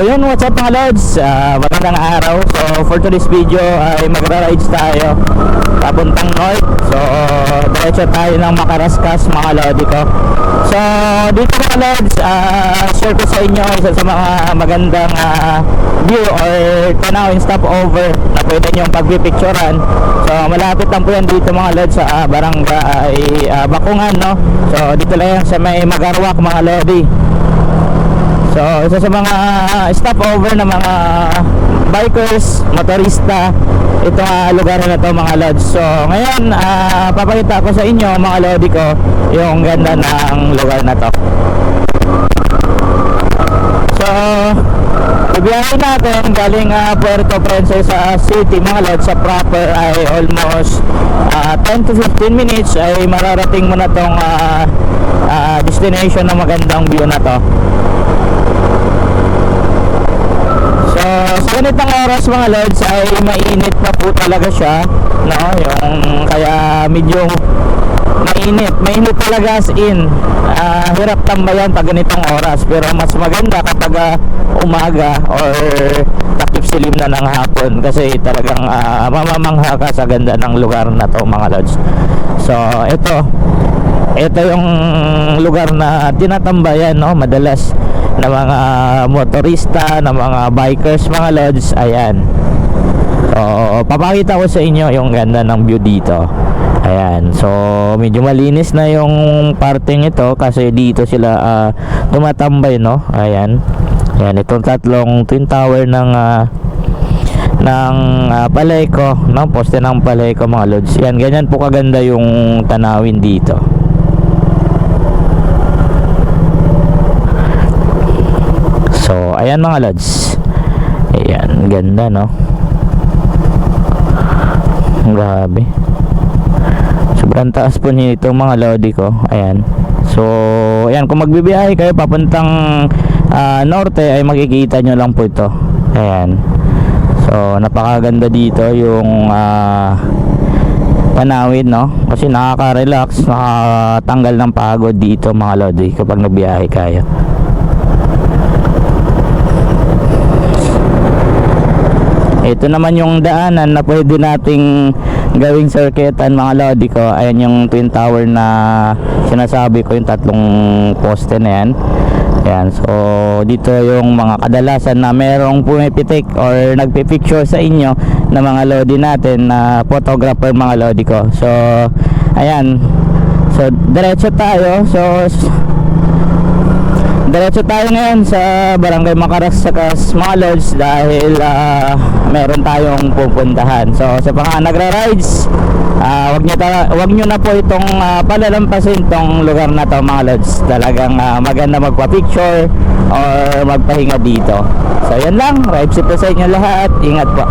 yun, what's up mga lods? Magandang araw. So for today's video ay magra-rides tayo papuntang north. So diretso tayo ng Makaraskas mga lodi ko. So dito mga lods, share ko sa inyo isa sa mga magandang view or tanawin stopover na pwede nyong pagpipicturan. So malapit lang po yan dito mga lods sa barangay Bakungan, no? So dito lang yan sa may Magarwak mga lodi. So isa sa mga stopover na mga bikers, motorista, itong lugar na to mga lods. So ngayon papakita ko sa inyo mga lodi ko yung ganda ng lugar na to. So ibiyahin natin galing Puerto Princesa City mga lods, sa proper ay almost 10 to 15 minutes ay mararating mo na tong destination na magandang view na to. Sa ganitong oras mga lods ay mainit na po talaga siya, no? Yung kaya medyo mainit talaga as in hirap tambayan pag ganitong oras, pero mas maganda kapag umaga or takip silim na ng hapon kasi talagang mamamangha ka sa ganda ng lugar na to mga lods. So ito yung lugar na tinatambayan, no, madalas na mga motorista, na mga bikers mga lods. Ayan, so papakita ko sa inyo yung ganda ng view dito. Ayan, so medyo malinis na yung parting ito kasi dito sila tumatambay, no. Ayan, ayan, itong tatlong twin tower ng Palayco, ng poste ng Palayco mga lods. Yan, ganyan po kaganda yung tanawin dito. So ayan mga lods, ayan, ganda, no? Grabe, sobrang taas po nito mga lodi ko. Ayan, so ayan, kung magbibiyahe kayo papuntang norte ay makikita nyo lang po ito. Ayan, so napakaganda dito yung tanawin, no? Kasi nakaka-relax, nakatanggal ng pagod dito mga lodi kapag nagbiyahe kayo. Ito naman yung daanan na pwede nating gawing circuitan mga lodi ko. Ayan yung twin tower na sinasabi ko, yung tatlong poste na yan. Ayan, so dito yung mga kadalasan na merong pumipitik or nagpipicture sa inyo na mga lodi natin na photographer mga lodi ko. So ayan, so diretso tayo. Diretso tayo ngayon sa barangay Makaraskas mga lods dahil meron tayong pupuntahan. So sa mga nagra-rides, wag nyo na po itong palalampasin tong lugar na to mga lods. Talagang maganda magpa-picture or magpahinga dito. So yan lang, rides ito sa inyo lahat. Ingat po.